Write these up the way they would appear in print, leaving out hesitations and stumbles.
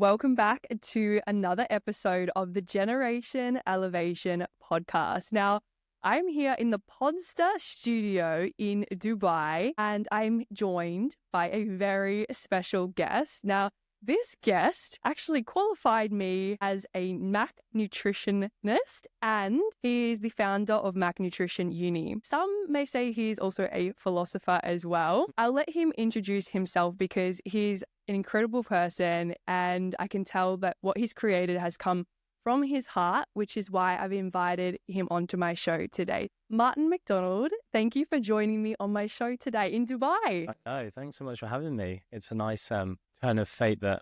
welcome back to another episode of the Generation Elevation podcast. Now, I'm here in the Podster studio in Dubai, and I'm joined by a very special guest. Now, this guest actually qualified me as a Mac Nutritionist, and he is the founder of Mac Nutrition Uni. Some may say he's also a philosopher as well. I'll let him introduce himself because he's an incredible person, and I can tell that what he's created has come from his heart, which is why I've invited him onto my show today. Martin MacDonald, thank you for joining me on my show today in Dubai. No, thanks so much for having me. It's a nice turn of fate that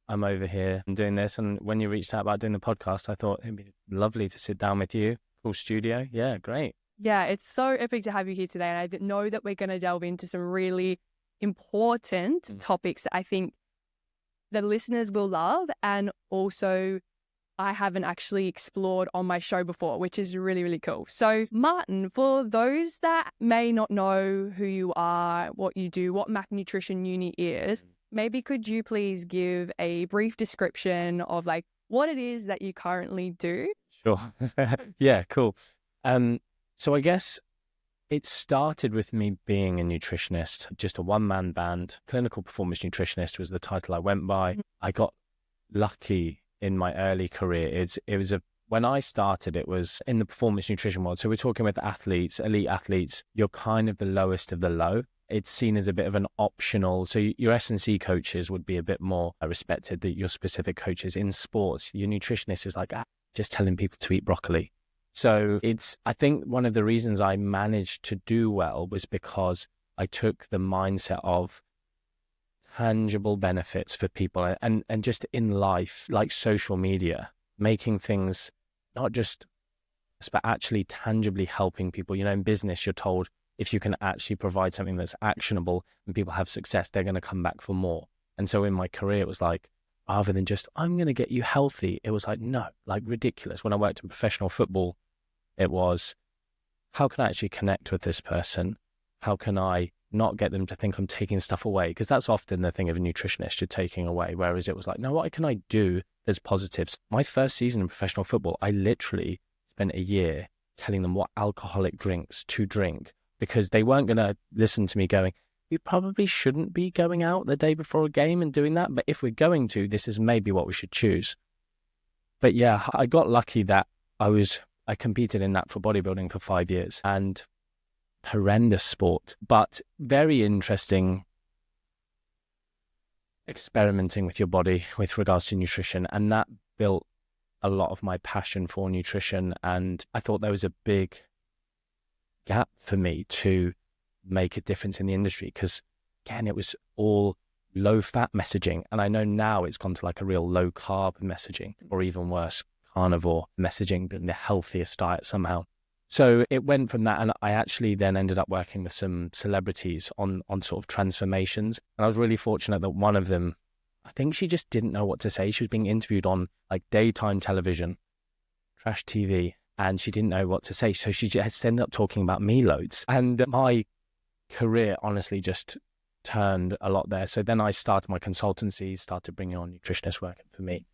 I'm over here and doing this. And when you reached out about doing the podcast, I thought it'd be lovely to sit down with you. Cool studio. Yeah, great. Yeah, it's so epic to have you here today. And I know that we're going to delve into some really important topics that I think the listeners will love, and also I haven't actually explored on my show before, which is really, really cool. So Martin, for those that may not know who you are, what you do, what Mac Nutrition Uni is, maybe could you please give a brief description of like what it is that you currently do? Sure. Yeah, cool. So I guess it started with me being a nutritionist, just a one-man band. Clinical performance nutritionist was the title I went by. I got lucky in my early career. When I started, it was in the performance nutrition world. So we're talking with athletes, elite athletes. You're kind of the lowest of the low. It's seen as a bit of an optional. So your S&C coaches would be a bit more respected than your specific coaches. In sports, your nutritionist is like just telling people to eat broccoli. So I think one of the reasons I managed to do well was because I took the mindset of tangible benefits for people and just in life, like social media, making things not just, but actually tangibly helping people. You know, in business, you're told if you can actually provide something that's actionable and people have success, they're going to come back for more. And so in my career, it was like, rather than just, I'm going to get you healthy, it was like, no, like ridiculous. When I worked in professional football, it was, how can I actually connect with this person? How can I not get them to think I'm taking stuff away? Because that's often the thing of a nutritionist, you're taking away. Whereas it was like, no, what can I do that's positives? My first season in professional football, I literally spent a year telling them what alcoholic drinks to drink, because they weren't going to listen to me going, we probably shouldn't be going out the day before a game and doing that. But if we're going to, this is maybe what we should choose. But yeah, I got lucky that I competed in natural bodybuilding for 5 years, and horrendous sport, but very interesting experimenting with your body with regards to nutrition. And that built a lot of my passion for nutrition. And I thought there was a big gap for me to make a difference in the industry, because again, it was all low fat messaging. And I know now it's gone to like a real low carb messaging, or even worse, carnivore messaging, being the healthiest diet somehow. So it went from that, and I actually then ended up working with some celebrities on sort of transformations. And I was really fortunate that one of them, I think she just didn't know what to say. She was being interviewed on like daytime television, trash TV, and she didn't know what to say. So she just ended up talking about me loads. And my career honestly just turned a lot there. So then I started my consultancy, started bringing on nutritionists working for me.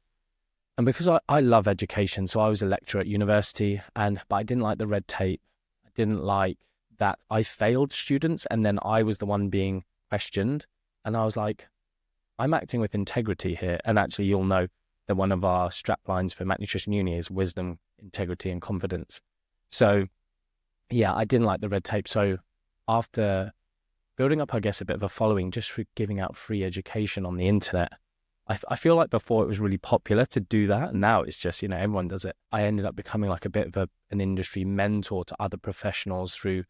And because I love education, so I was a lecturer at university, but I didn't like the red tape. I didn't like that I failed students and then I was the one being questioned. And I was like, I'm acting with integrity here. And actually, you'll know that one of our strap lines for Mac Nutrition Uni is wisdom, integrity, and confidence. So yeah, I didn't like the red tape. So after building up, I guess, a bit of a following just for giving out free education on the internet, I feel like before it was really popular to do that. And now it's just, everyone does it. I ended up becoming like a bit of an industry mentor to other professionals through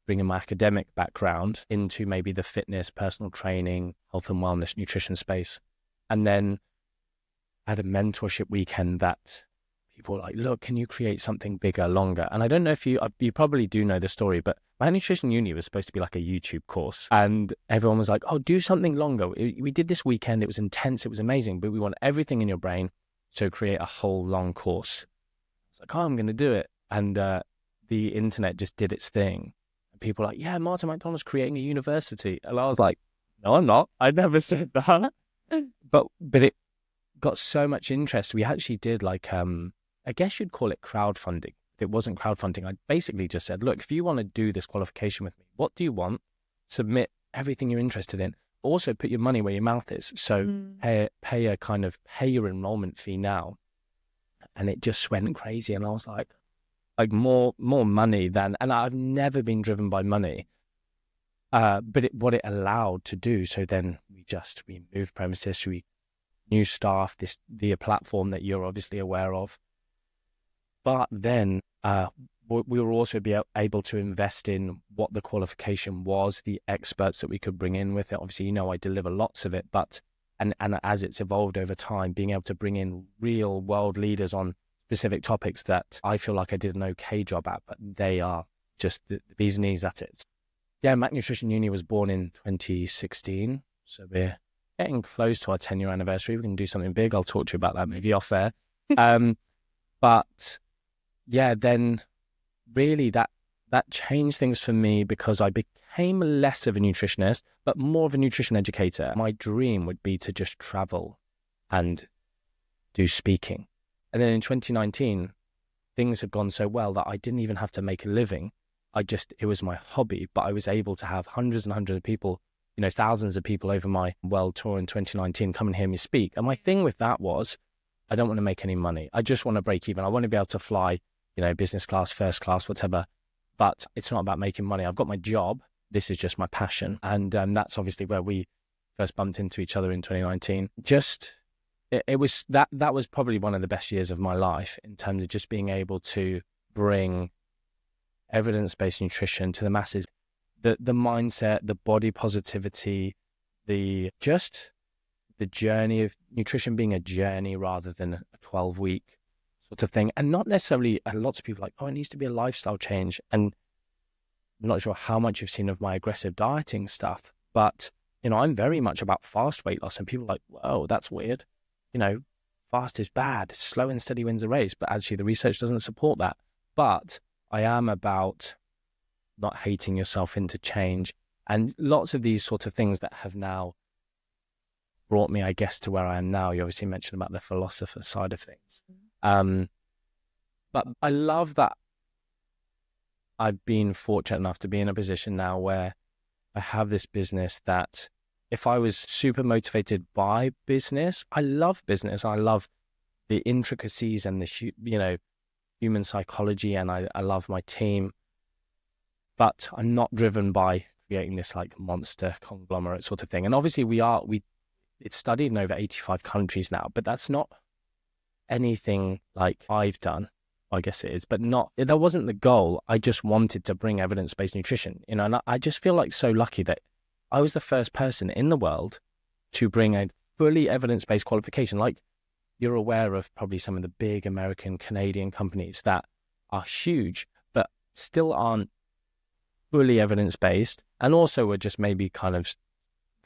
bringing my academic background into maybe the fitness, personal training, health and wellness, nutrition space. And then I had a mentorship weekend that people were like, look, can you create something bigger, longer? And I don't know if you probably do know the story, but my Nutrition Uni was supposed to be like a YouTube course. And everyone was like, oh, do something longer. We did this weekend. It was intense. It was amazing. But we want everything in your brain. So create a whole long course. It's like, oh, I'm going to do it. And the internet just did its thing. And people were like, yeah, Martin MacDonald's creating a university. And I was like, no, I'm not. I never said that. But got so much interest. We actually did like, I guess you'd call it crowdfunding. It wasn't crowdfunding. I basically just said, look, if you want to do this qualification with me, what do you want? Submit everything you're interested in. Also put your money where your mouth is. So pay your enrollment fee now. And it just went crazy. And I was like more money than, and I've never been driven by money. But what it allowed to do. So then we moved premises, new staff, the platform that you're obviously aware of. But then we were also able to invest in what the qualification was, the experts that we could bring in with it. Obviously, I deliver lots of it, but and as it's evolved over time, being able to bring in real world leaders on specific topics that I feel like I did an okay job at, but they are just the bee's knees at it. Yeah, Mac Nutrition Uni was born in 2016, so we're getting close to our 10-year anniversary. We can do something big. I'll talk to you about that maybe off air. But yeah, then really that changed things for me because I became less of a nutritionist, but more of a nutrition educator. My dream would be to just travel and do speaking. And then in 2019, things had gone so well that I didn't even have to make a living. It was my hobby, but I was able to have hundreds and hundreds of people, thousands of people over my world tour in 2019 come and hear me speak. And my thing with that was, I don't want to make any money. I just want to break even. I want to be able to fly, business class, first class, whatever. But it's not about making money. I've got my job. This is just my passion. And that's obviously where we first bumped into each other in 2019. It was that was probably one of the best years of my life in terms of just being able to bring evidence-based nutrition to the masses. The mindset, the body positivity, the journey of nutrition being a journey rather than a 12-week sort of thing. And not necessarily, lots of people are like, oh, it needs to be a lifestyle change. And I'm not sure how much you've seen of my aggressive dieting stuff, but, I'm very much about fast weight loss. And people are like, whoa, that's weird. Fast is bad. Slow and steady wins the race. But actually the research doesn't support that. But I am about not hating yourself into change. And lots of these sort of things that have now brought me, I guess, to where I am now. You obviously mentioned about the philosopher side of things. But I love that I've been fortunate enough to be in a position now where I have this business that if I was super motivated by business, I love business. I love the intricacies and the, human psychology, and I love my team. But I'm not driven by creating this like monster conglomerate sort of thing. And obviously it's studied in over 85 countries now, but that's not anything like I've done. I guess it is, but that wasn't the goal. I just wanted to bring evidence-based nutrition, and I just feel like so lucky that I was the first person in the world to bring a fully evidence-based qualification. Like, you're aware of probably some of the big American, Canadian companies that are huge, but still aren't fully evidence-based, and also are just maybe kind of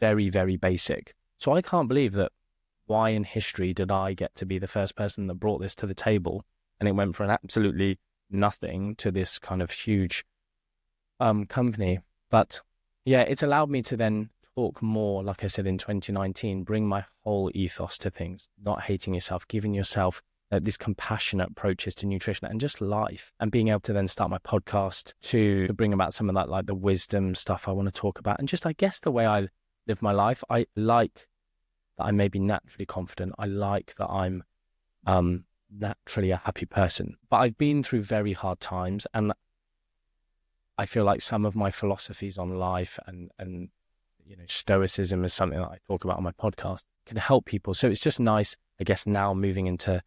very, very basic. So I can't believe that why in history did I get to be the first person that brought this to the table, and it went from absolutely nothing to this kind of huge company. But yeah, it's allowed me to then talk more, like I said, in 2019, bring my whole ethos to things, not hating yourself, giving yourself these compassionate approaches to nutrition and just life, and being able to then start my podcast to bring about some of that, like the wisdom stuff I want to talk about. And just, I guess, the way I live my life, I like that I may be naturally confident. I like that I'm naturally a happy person. But I've been through very hard times, and I feel like some of my philosophies on life and stoicism is something that I talk about on my podcast, can help people. So it's just nice, I guess, now moving into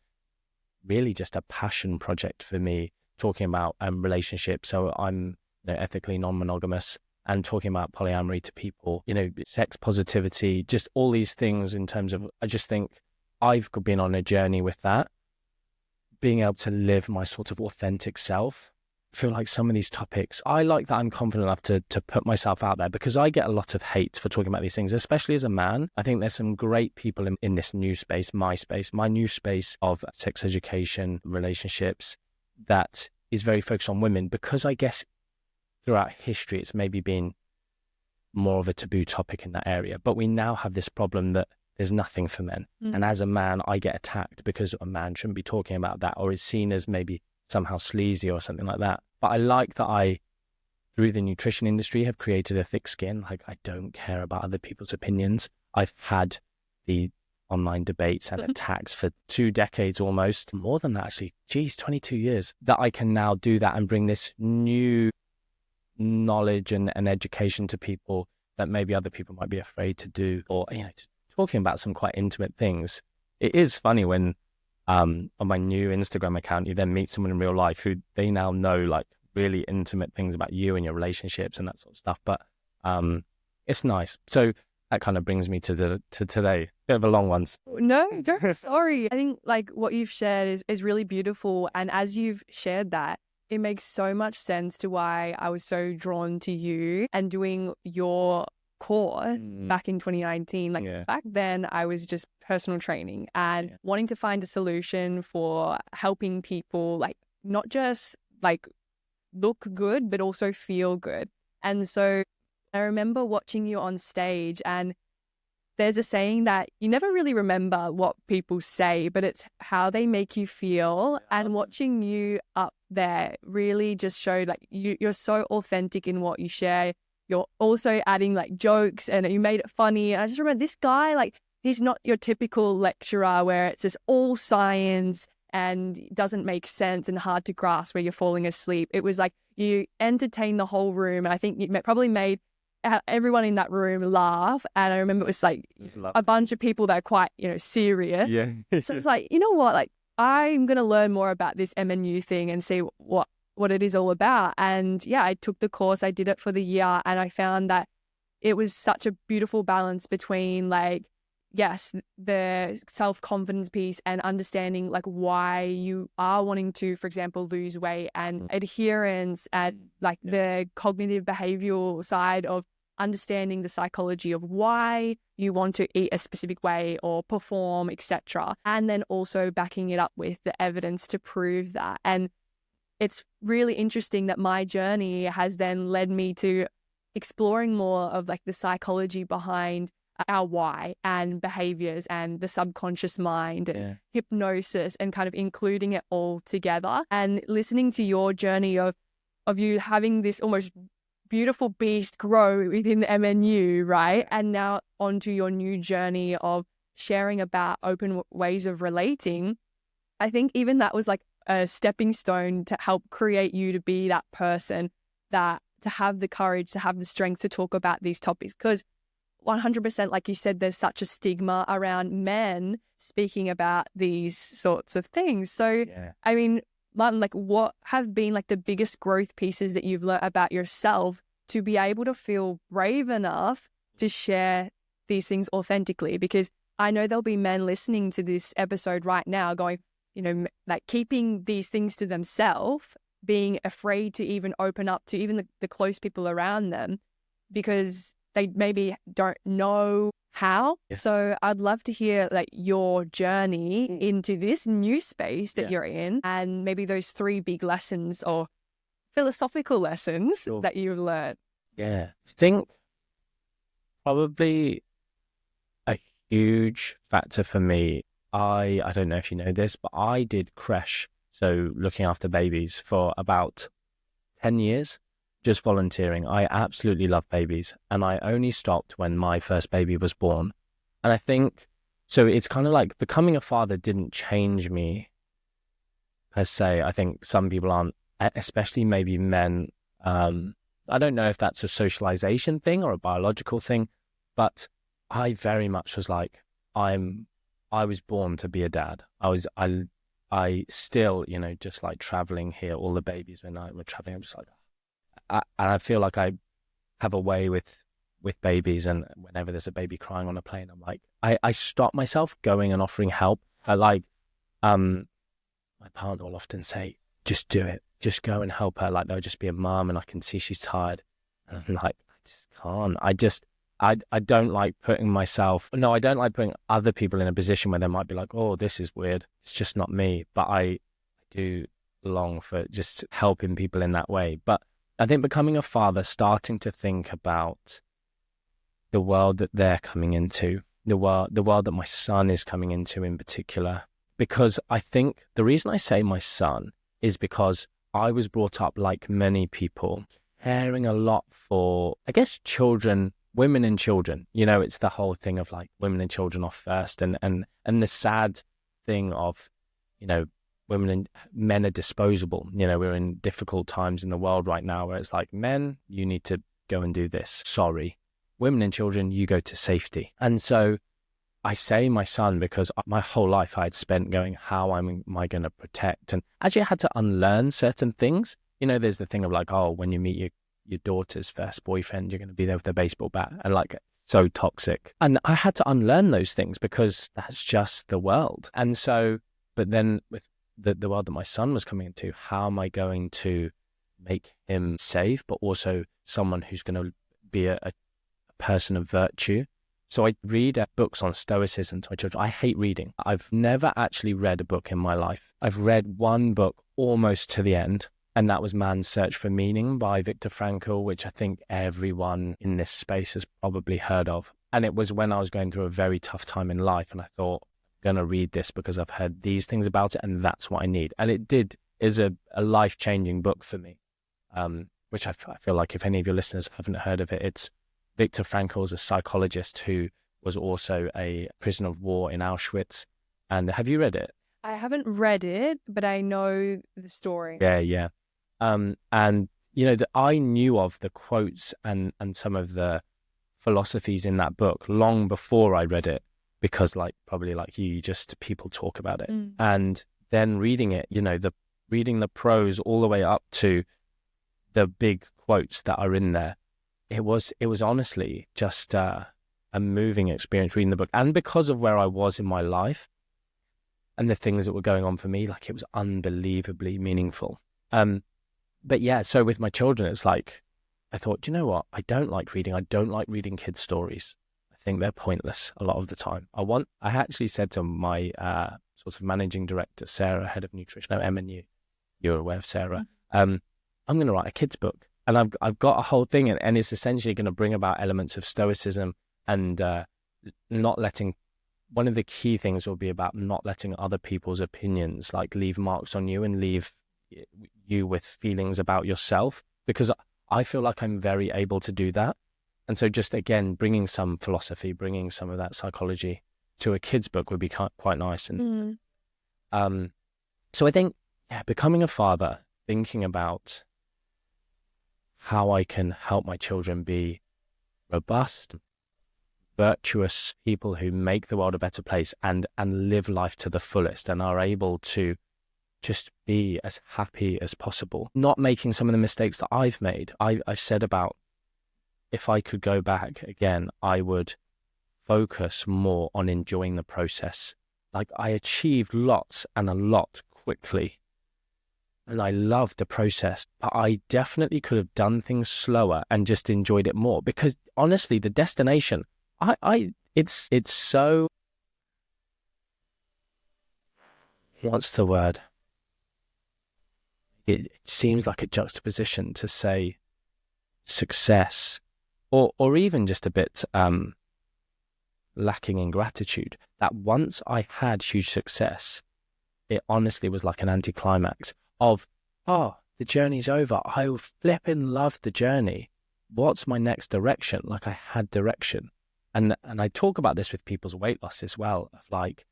really just a passion project for me, talking about relationships. So I'm ethically non-monogamous, and talking about polyamory to people, sex positivity, just all these things in terms of, I just think I've been on a journey with that, being able to live my sort of authentic self. I feel like some of these topics, I like that I'm confident enough to put myself out there, because I get a lot of hate for talking about these things, especially as a man. I think there's some great people in this new space, my new space of sex education, relationships, that is very focused on women, because I guess throughout history, it's maybe been more of a taboo topic in that area. But we now have this problem that there's nothing for men. And as a man, I get attacked because a man shouldn't be talking about that, or is seen as maybe somehow sleazy or something like that. But I like that I, through the nutrition industry, have created a thick skin. Like, I don't care about other people's opinions. I've had the online debates and attacks for 2 decades almost, more than that actually, 22 years, that I can now do that and bring this new knowledge and education to people that maybe other people might be afraid to do, or, talking about some quite intimate things. It is funny when on my new Instagram account, you then meet someone in real life who they now know like really intimate things about you and your relationships and that sort of stuff. But it's nice. So that kind of brings me to today. Bit of a long one. No, don't. Sorry. I think like what you've shared is really beautiful. And as you've shared that, it makes so much sense to why I was so drawn to you and doing your course back in 2019. Like back then I was just personal training and wanting to find a solution for helping people, like not just like look good, but also feel good. And so I remember watching you on stage, and there's a saying that you never really remember what people say, but it's how they make you feel. And watching you up there really just showed like you're so authentic in what you share. You're also adding like jokes and you made it funny. And I just remember this guy, like, he's not your typical lecturer where it's just all science and doesn't make sense and hard to grasp where you're falling asleep. It was like you entertained the whole room. And I think you probably made everyone in that room laugh. And I remember it was like a bunch of people that are quite, serious. Yeah. So it's like, you know what, like I'm going to learn more about this MNU thing and see what it is all about. And yeah, I took the course, I did it for the year, and I found that it was such a beautiful balance between like, yes, the self-confidence piece and understanding like why you are wanting to, for example, lose weight, and adherence, and like the cognitive behavioral side of understanding the psychology of why you want to eat a specific way or perform, etc. And then also backing it up with the evidence to prove that. And it's really interesting that my journey has then led me to exploring more of like the psychology behind our why and behaviors and the subconscious mind and hypnosis, and kind of including it all together, and listening to your journey of you having this almost beautiful beast grow within the MNU, right? And now onto your new journey of sharing about open ways of relating. I think even that was like a stepping stone to help create you to be that person that to have the courage, to have the strength to talk about these topics. Because 100%, like you said, there's such a stigma around men speaking about these sorts of things. So, I mean, Martin, like what have been like the biggest growth pieces that you've learned about yourself to be able to feel brave enough to share these things authentically? Because I know there'll be men listening to this episode right now going, like keeping these things to themselves, being afraid to even open up to even the close people around them because they maybe don't know how. So I'd love to hear like your journey into this new space that you're in, and maybe those 3 big lessons or philosophical lessons that you've learned. I think probably a huge factor for me, I don't know if you know this, but I did creche, so looking after babies, for about 10 years, just volunteering. I absolutely love babies, and I only stopped when my first baby was born. And I think, so it's kind of like becoming a father didn't change me per se. I think some people aren't, especially maybe men. I don't know if that's a socialization thing or a biological thing, but I very much was like, I was born to be a dad. I still, just like traveling here, all the babies when we're traveling, I'm just like, and I feel like I have a way with babies, and whenever there's a baby crying on a plane, I'm like, I stop myself going and offering help. My partner will often say, just do it, just go and help her. Like there'll just be a mum and I can see she's tired. And I'm like, I just can't. I don't like I don't like putting other people in a position where they might be like, oh, this is weird. It's just not me. But I do long for just helping people in that way. But I think becoming a father, starting to think about the world that they're coming into, the world that my son is coming into in particular. Because I think the reason I say my son is because I was brought up, like many people, caring a lot for, I guess, children, women and children. You know, it's the whole thing of like women and children off first, and the sad thing of, you know, women and men are disposable. You know, we're in difficult times in the world right now where it's like, men, you need to go and do this. Sorry. Women and children, you go to safety. And so I say my son because my whole life I had spent going, how am I going to protect? And actually I had to unlearn certain things. You know, there's the thing of like, oh, when you meet your daughter's first boyfriend, you're going to be there with a baseball bat, and like, so toxic. And I had to unlearn those things because that's just the world. And so, but then with the world that my son was coming into, how am I going to make him safe, but also someone who's going to be a person of virtue? So I read books on stoicism to my children. I hate reading. I've never actually read a book in my life. I've read one book almost to the end, and that was Man's Search for Meaning by Viktor Frankl, which I think everyone in this space has probably heard of. And it was when I was going through a very tough time in life, and I thought, I'm going to read this because I've heard these things about it, and that's what I need. And it is a life-changing book for me, which I feel like if any of your listeners haven't heard of it, it's Viktor Frankl is a psychologist who was also a prisoner of war in Auschwitz. And have you read it? I haven't read it, but I know the story. Yeah. And, you know, that I knew of the quotes and some of the philosophies in that book long before I read it, because like, probably like you just people talk about it. And then reading it, you know, reading the prose all the way up to the big quotes that are in there. It was honestly just a moving experience reading the book. And because of where I was in my life and the things that were going on for me, like it was unbelievably meaningful. But yeah, so with my children, it's like, I thought, do you know what? I don't like reading. I don't like reading kids' stories. I think they're pointless a lot of the time. I actually said to my sort of managing director, Sarah, head of nutrition, Emma, you're aware of Sarah. I'm going to write a kids' book. And I've got a whole thing, and it's essentially going to bring about elements of stoicism and not letting. One of the key things will be about not letting other people's opinions like leave marks on you and leave you with feelings about yourself, because I feel like I'm very able to do that. And so just again, bringing some philosophy, bringing some of that psychology to a kid's book would be quite nice. And so I think, becoming a father, thinking about how I can help my children be robust, virtuous people who make the world a better place and live life to the fullest and are able to just be as happy as possible. Not making some of the mistakes that I've made. I've said about, if I could go back again, I would focus more on enjoying the process. Like I achieved lots and a lot quickly. And I loved the process, but I definitely could have done things slower and just enjoyed it more. Because honestly, the destination, it's so, what's the word? It seems like a juxtaposition to say success, or even just a bit lacking in gratitude. That once I had huge success, it honestly was like an anticlimax of, oh, the journey's over. I flipping loved the journey. What's my next direction? Like I had direction. And I talk about this with people's weight loss as well. Of like,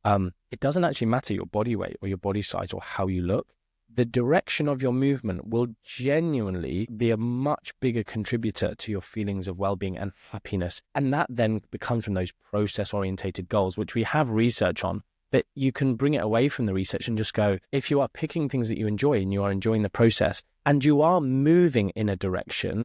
it doesn't actually matter your body weight or your body size or how you look. The direction of your movement will genuinely be a much bigger contributor to your feelings of well-being and happiness. And that then becomes from those process-orientated goals, which we have research on. But you can bring it away from the research and just go, if you are picking things that you enjoy and you are enjoying the process and you are moving in a direction,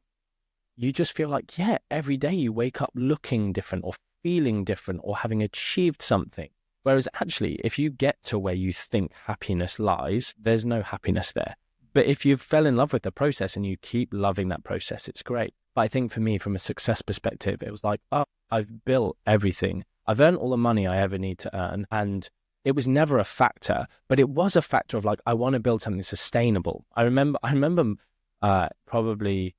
you just feel like, yeah, every day you wake up looking different or feeling different or having achieved something. Whereas actually, if you get to where you think happiness lies, there's no happiness there. But if you fell in love with the process and you keep loving that process, it's great. But I think for me, from a success perspective, it was like, oh, I've built everything. I've earned all the money I ever need to earn. And it was never a factor, but it was a factor of like, I want to build something sustainable. I remember probably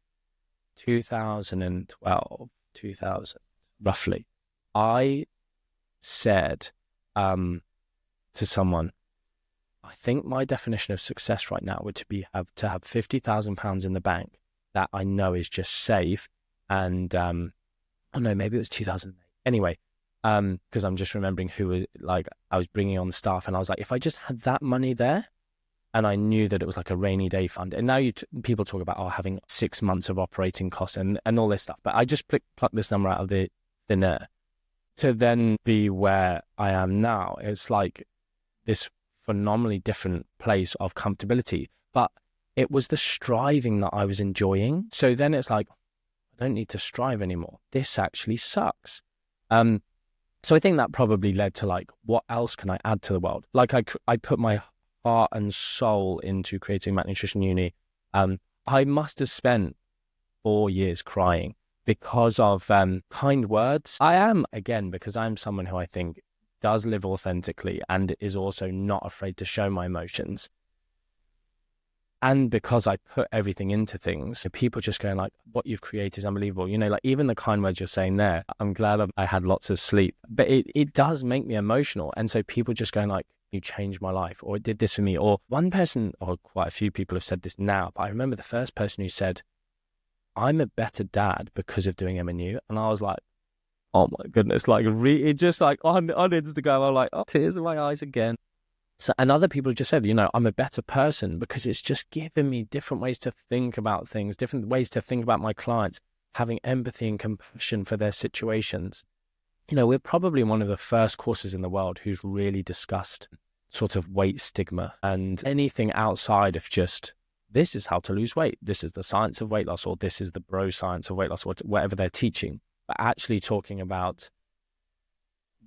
2012, 2000, roughly. I said to someone, I think my definition of success right now would to have £50,000 in the bank that I know is just safe. And oh no, maybe it was 2008. Anyway, because I'm just remembering who was like I was bringing on staff, and I was like, if I just had that money there, and I knew that it was like a rainy day fund. And now people talk about having 6 months of operating costs and all this stuff, but I just plucked this number out of the thin air to then be where I am now. It's like this phenomenally different place of comfortability, but it was the striving that I was enjoying. So then it's like, I don't need to strive anymore. This actually sucks. So I think that probably led to like, what else can I add to the world? Like I put my heart and soul into creating Mac Nutrition Uni. I must have spent 4 years crying because of kind words. I am, again, because I'm someone who I think does live authentically and is also not afraid to show my emotions. And because I put everything into things, so people just going like, what you've created is unbelievable. You know, like even the kind words you're saying there, I'm glad I had lots of sleep, but it does make me emotional. And so people just going like, you changed my life, or it did this for me. Or one person, or quite a few people have said this now, but I remember the first person who said, I'm a better dad because of doing MNU. And I was like, oh my goodness, like it just like on Instagram, I'm like, oh, tears in my eyes again. So, and other people have just said, you know, I'm a better person because it's just given me different ways to think about things, different ways to think about my clients, having empathy and compassion for their situations. You know, we're probably one of the first courses in the world who's really discussed sort of weight stigma and anything outside of just, this is how to lose weight. This is the science of weight loss, or this is the bro science of weight loss, or whatever they're teaching. But actually talking about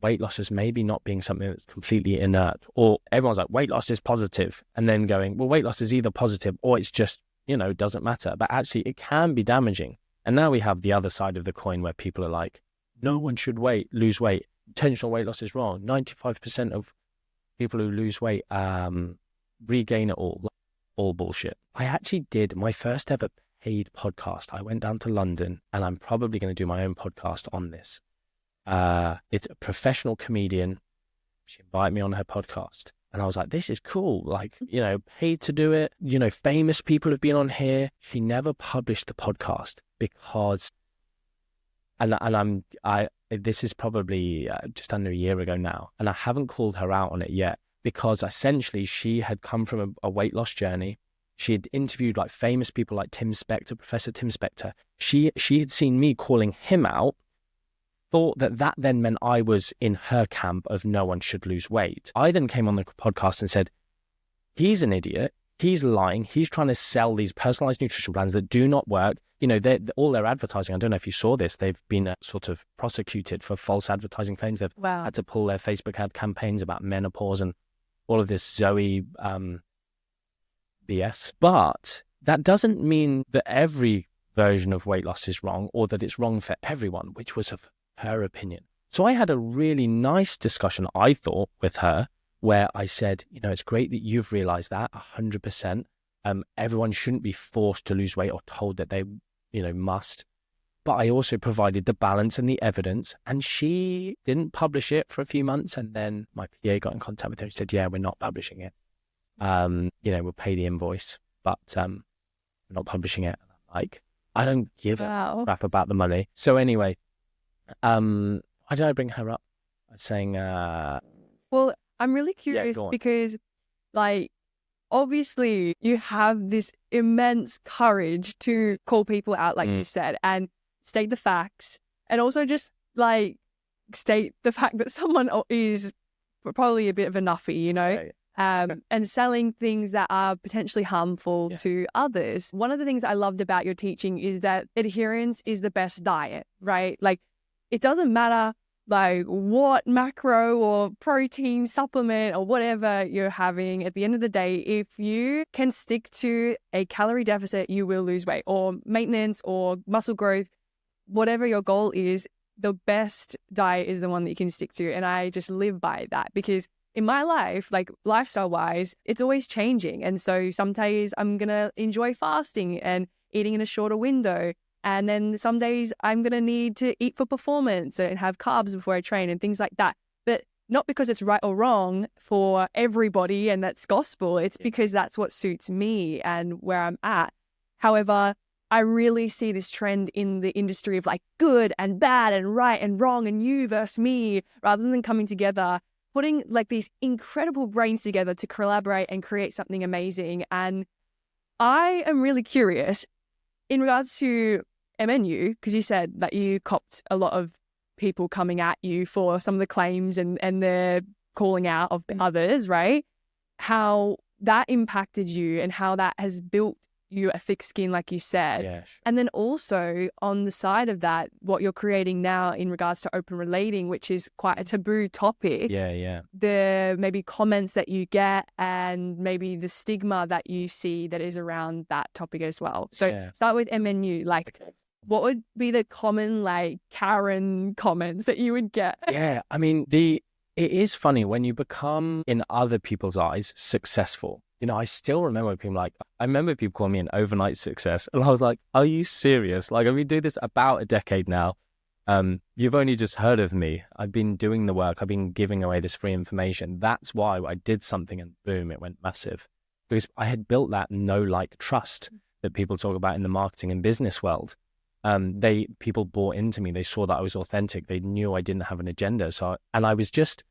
weight loss as maybe not being something that's completely inert, or everyone's like, weight loss is positive, and then going, well, weight loss is either positive or it's just, you know, doesn't matter. But actually it can be damaging. And now we have the other side of the coin where people are like, no one should lose weight. Intentional weight loss is wrong. 95% of people who lose weight regain it all bullshit. I actually did my first ever paid podcast. I went down to London, and I'm probably going to do my own podcast on this. It's a professional comedian. She invited me on her podcast, and I was like, this is cool. Like, you know, paid to do it. You know, famous people have been on here. She never published the podcast because, this is probably just under a year ago now, and I haven't called her out on it yet because essentially she had come from a weight loss journey. She had interviewed like famous people like Tim Spector, Professor Tim Spector. She had seen me calling him out, thought that then meant I was in her camp of no one should lose weight. I then came on the podcast and said, he's an idiot. He's lying. He's trying to sell these personalized nutrition plans that do not work. You know, all their advertising, I don't know if you saw this, they've been sort of prosecuted for false advertising claims. They've had to pull their Facebook ad campaigns about menopause and all of this Zoe BS. But that doesn't mean that every version of weight loss is wrong, or that it's wrong for everyone, which was of her opinion. So I had a really nice discussion, I thought, with her, where I said, you know, it's great that you've realized that 100%. Everyone shouldn't be forced to lose weight or told that they, you know, must. But I also provided the balance and the evidence, and she didn't publish it for a few months. And then my PA got in contact with her and said, yeah, we're not publishing it. You know, we'll pay the invoice, but we're not publishing it. And I'm like, I don't give a crap about the money. So anyway, why did I bring her up? I was saying, well, I'm really curious because, like, obviously you have this immense courage to call people out, like you said, and state the facts, and also just like state the fact that someone is probably a bit of a nuffy, you know. Yeah. And selling things that are potentially harmful to others. One of the things I loved about your teaching is that adherence is the best diet, right? Like, it doesn't matter like what macro or protein supplement or whatever you're having. At the end of the day, if you can stick to a calorie deficit, you will lose weight, or maintenance or muscle growth, whatever your goal is. The best diet is the one that you can stick to. And I just live by that because in my life, like lifestyle wise, it's always changing. And so some days I'm going to enjoy fasting and eating in a shorter window. And then some days I'm going to need to eat for performance and have carbs before I train and things like that. But not because it's right or wrong for everybody and that's gospel. It's because that's what suits me and where I'm at. However, I really see this trend in the industry of like good and bad and right and wrong and you versus me, rather than coming together, putting like these incredible brains together to collaborate and create something amazing. And I am really curious in regards to MNU, because you said that you copped a lot of people coming at you for some of the claims and the calling out of others, right? How that impacted you and how that has built you a thick skin, like you said. Yeah, sure. And then also on the side of that, what you're creating now in regards to open relating, which is quite a taboo topic. Yeah. The maybe comments that you get and maybe the stigma that you see that is around that topic as well. So start with MNU. Like, what would be the common like Karen comments that you would get? Yeah, I mean, it is funny when you become, in other people's eyes, successful. You know, I still remember people I remember people calling me an overnight success. And I was like, are you serious? Like, I've been doing this about a decade now. You've only just heard of me. I've been doing the work. I've been giving away this free information. That's why I did something and boom, it went massive. Because I had built that know-like trust that people talk about in the marketing and business world. People bought into me. They saw that I was authentic. They knew I didn't have an agenda. And I was just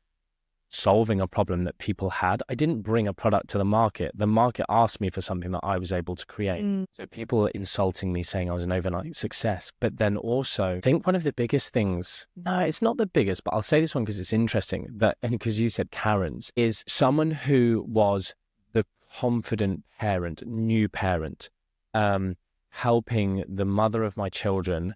solving a problem that people had. I didn't bring a product to the market. The market asked me for something that I was able to create. So people were insulting me, saying I was an overnight success. But then also, I think one of the biggest things, no, it's not the biggest, but I'll say this one because it's interesting, and because you said Karens, is someone who was the confident parent, new parent, helping the mother of my children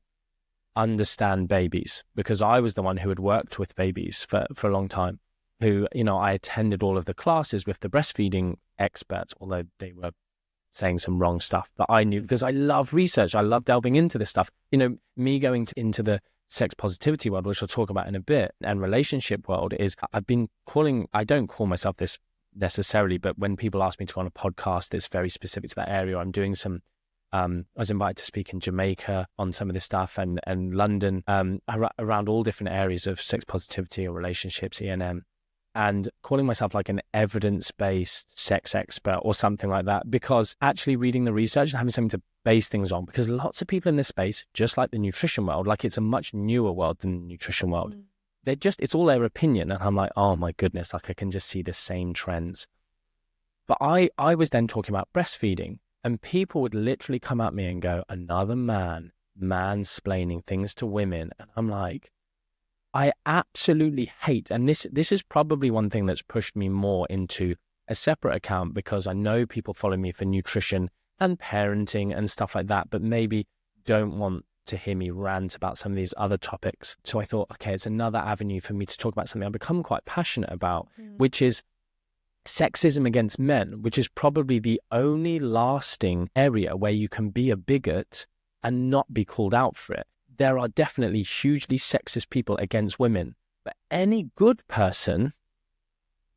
understand babies, because I was the one who had worked with babies for a long time, who, you know, I attended all of the classes with the breastfeeding experts, although they were saying some wrong stuff that I knew, because I love research. I love delving into this stuff. You know, me going into the sex positivity world, which I'll talk about in a bit, and relationship world, is I've been I don't call myself this necessarily, but when people ask me to go on a podcast that's very specific to that area, I'm doing some I was invited to speak in Jamaica on some of this stuff, and London, around all different areas of sex positivity or relationships, E&M, and calling myself like an evidence-based sex expert or something like that, because actually reading the research and having something to base things on, because lots of people in this space, just like the nutrition world, like it's a much newer world than the nutrition world. It's all their opinion. And I'm like, oh my goodness, like I can just see the same trends. But I was then talking about breastfeeding, and people would literally come at me and go, another man mansplaining things to women. And I'm like, I absolutely hate, and this is probably one thing that's pushed me more into a separate account, because I know people follow me for nutrition and parenting and stuff like that, but maybe don't want to hear me rant about some of these other topics. So I thought, okay, it's another avenue for me to talk about something I've become quite passionate about, which is sexism against men, which is probably the only lasting area where you can be a bigot and not be called out for it. There are definitely hugely sexist people against women, but any good person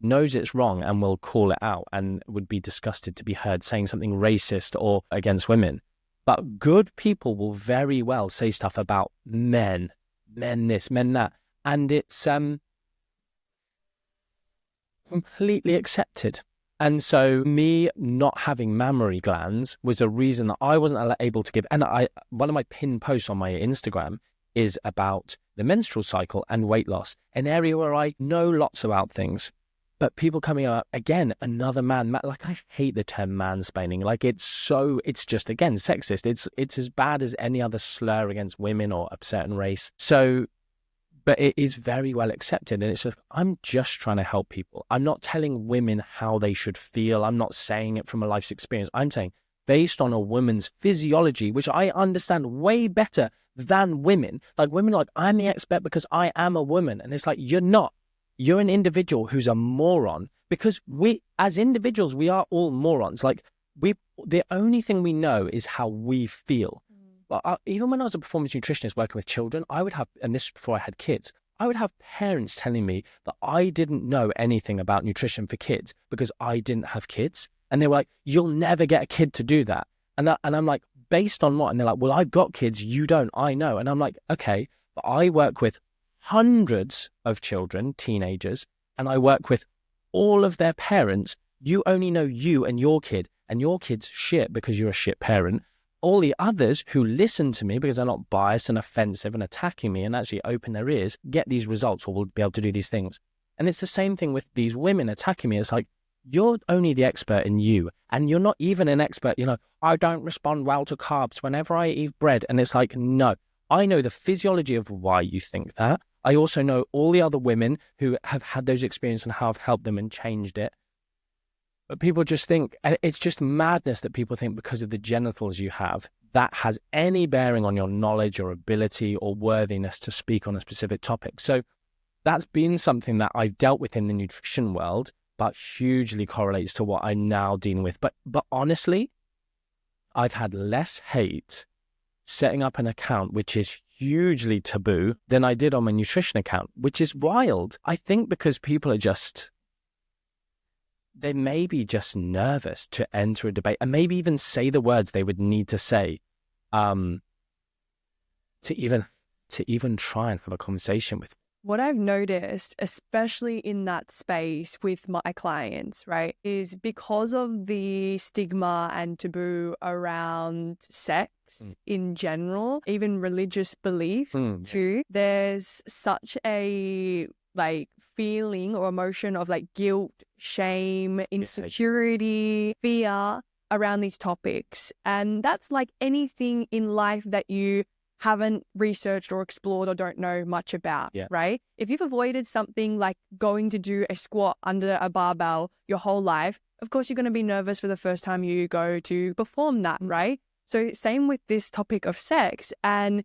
knows it's wrong and will call it out and would be disgusted to be heard saying something racist or against women. But good people will very well say stuff about men this, men that, and it's completely accepted. And so me not having mammary glands was a reason that I wasn't able to give. And one of my pinned posts on my Instagram is about the menstrual cycle and weight loss, an area where I know lots about things. But people coming up, again, another man, like I hate the term mansplaining. Like it's just, again, sexist. It's as bad as any other slur against women or a certain race. So, but it is very well accepted. And it's just, I'm just trying to help people. I'm not telling women how they should feel. I'm not saying it from a life's experience. I'm saying based on a woman's physiology, which I understand way better than women. Like women are like, I'm the expert because I am a woman. And it's like, you're not. You're an individual who's a moron, because we, as individuals, we are all morons. Like the only thing we know is how we feel. Even when I was a performance nutritionist working with children, I would have, and this is before I had kids, I would have parents telling me that I didn't know anything about nutrition for kids because I didn't have kids. And they were like, you'll never get a kid to do that. And I'm like, based on what? And they're like, well, I've got kids, you don't, I know. And I'm like, okay, but I work with hundreds of children, teenagers, and I work with all of their parents. You only know you and your kid's shit because you're a shit parent. All the others who listen to me because they're not biased and offensive and attacking me and actually open their ears, get these results or will be able to do these things. And it's the same thing with these women attacking me. It's like, you're only the expert in you. And you're not even an expert. I don't respond well to carbs whenever I eat bread. And it's like, no, I know the physiology of why you think that. I also know all the other women who have had those experiences and how I've helped them and changed it. But people just think, and it's just madness that people think because of the genitals you have, that has any bearing on your knowledge or ability or worthiness to speak on a specific topic. So that's been something that I've dealt with in the nutrition world, but hugely correlates to what I'm now dealing with. But honestly, I've had less hate setting up an account, which is hugely taboo, than I did on my nutrition account, which is wild. I think because people are they may be just nervous to enter a debate and maybe even say the words they would need to say to even try and have a conversation with. What I've noticed, especially in that space with my clients, right, is because of the stigma and taboo around sex in general, even religious belief too, there's such a feeling or emotion of guilt, shame, insecurity, fear around these topics. And that's like anything in life that you haven't researched or explored or don't know much about, right? If you've avoided something like going to do a squat under a barbell your whole life, of course you're going to be nervous for the first time you go to perform that, right? So same with this topic of sex. And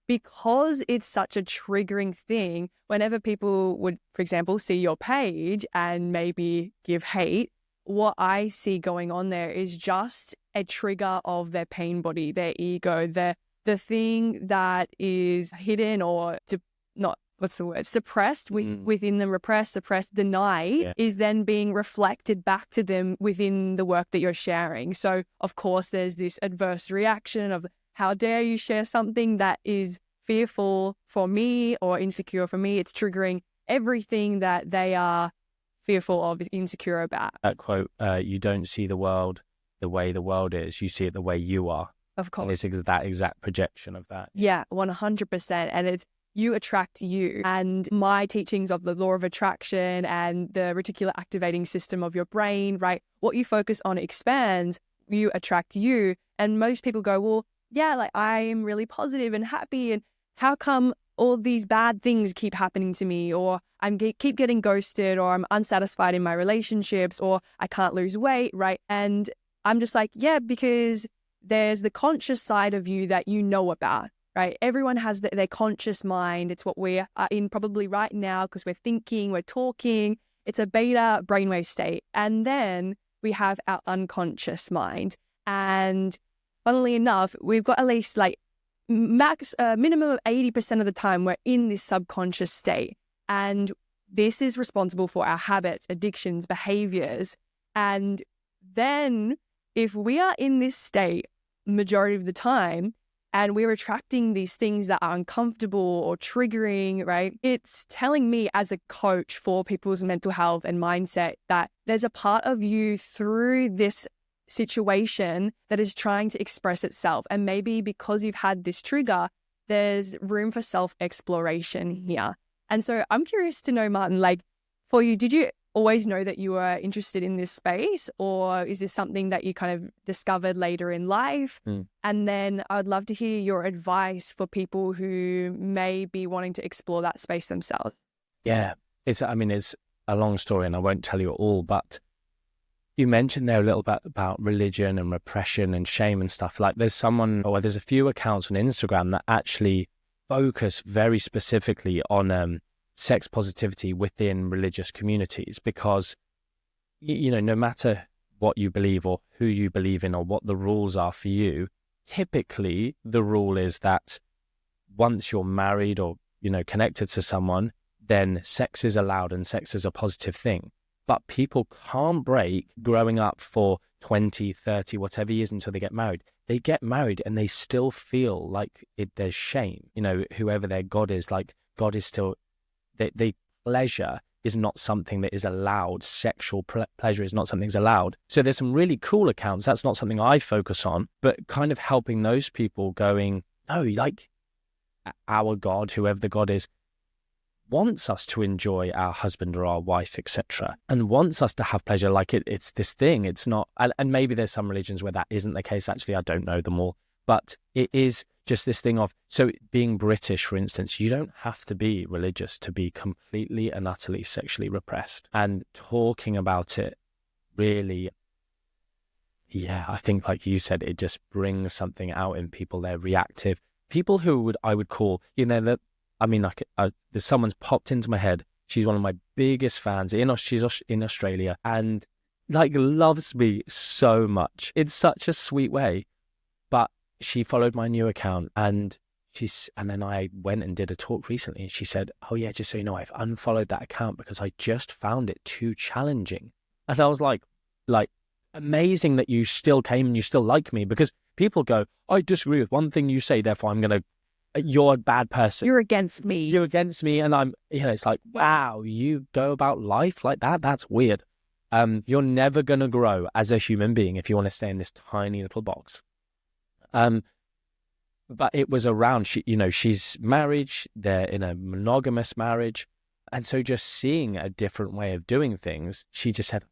because it's such a triggering thing, whenever people would, for example, see your page and maybe give hate, what I see going on there is just a trigger of their pain body, their ego, the thing that is hidden or suppressed within them, repressed, suppressed, denied, is then being reflected back to them within the work that you're sharing. So, of course, there's this adverse reaction of, how dare you share something that is fearful for me or insecure for me? It's triggering everything that they are fearful of, insecure about. That quote, you don't see the world the way the world is, you see it the way you are. Of course. And it's that exact projection of that. Yeah, 100%. And it's you attract you. And my teachings of the law of attraction and the reticular activating system of your brain, right? What you focus on expands, you attract you. And most people go, well, yeah, I am really positive and happy. And how come all these bad things keep happening to me? Or keep getting ghosted, or I'm unsatisfied in my relationships, or I can't lose weight, right? And I'm just like, yeah, because there's the conscious side of you that you know about, right? Everyone has their conscious mind. It's what we are in probably right now because we're thinking, we're talking. It's a beta brainwave state. And then we have our unconscious mind. And funnily enough, we've got at least minimum of 80% of the time we're in this subconscious state. And this is responsible for our habits, addictions, behaviors. And then if we are in this state majority of the time and we're attracting these things that are uncomfortable or triggering, right? It's telling me as a coach for people's mental health and mindset that there's a part of you through this situation that is trying to express itself. And maybe because you've had this trigger, there's room for self-exploration here. And so I'm curious to know, Martin, for you, did you always know that you were interested in this space, or is this something that you kind of discovered later in life? And then I'd love to hear your advice for people who may be wanting to explore that space themselves. Yeah, it's a long story and I won't tell you it all, but you mentioned there a little bit about religion and repression and shame and stuff. There's a few accounts on Instagram that actually focus very specifically on sex positivity within religious communities, because no matter what you believe or who you believe in or what the rules are for you, typically the rule is that once you're married or connected to someone, then sex is allowed and sex is a positive thing. But people can't break growing up for 20, 30, whatever years until they get married. They get married and they still feel like there's shame. You know, whoever their God is, like God is still, they pleasure is not something that is allowed. Sexual pleasure is not something that's allowed. So there's some really cool accounts. That's not something I focus on, but kind of helping those people going, no, like our God, whoever the God is, wants us to enjoy our husband or our wife, etc., and wants us to have pleasure. Like it's this thing. It's not, and maybe there's some religions where that isn't the case. Actually, I don't know them all, but it is just this thing of, so being British, for instance, you don't have to be religious to be completely and utterly sexually repressed. And talking about it really, yeah, I think like you said, it just brings something out in people. They're reactive. People who I would call, you know, that, I mean, like there's someone's popped into my head. She's one of my biggest fans. She's in Australia and like loves me so much. It's such a sweet way. But she followed my new account and then I went and did a talk recently and she said, oh yeah, just so you know, I've unfollowed that account because I just found it too challenging. And I was like, amazing that you still came and you still like me, because people go, I disagree with one thing you say, therefore you're a bad person. You're against me. You're against me. And I'm, you know, it's like, wow, you go about life like that? That's weird. You're never going to grow as a human being if you want to stay in this tiny little box. But it was around, she's married, they're in a monogamous marriage. And so just seeing a different way of doing things, she said,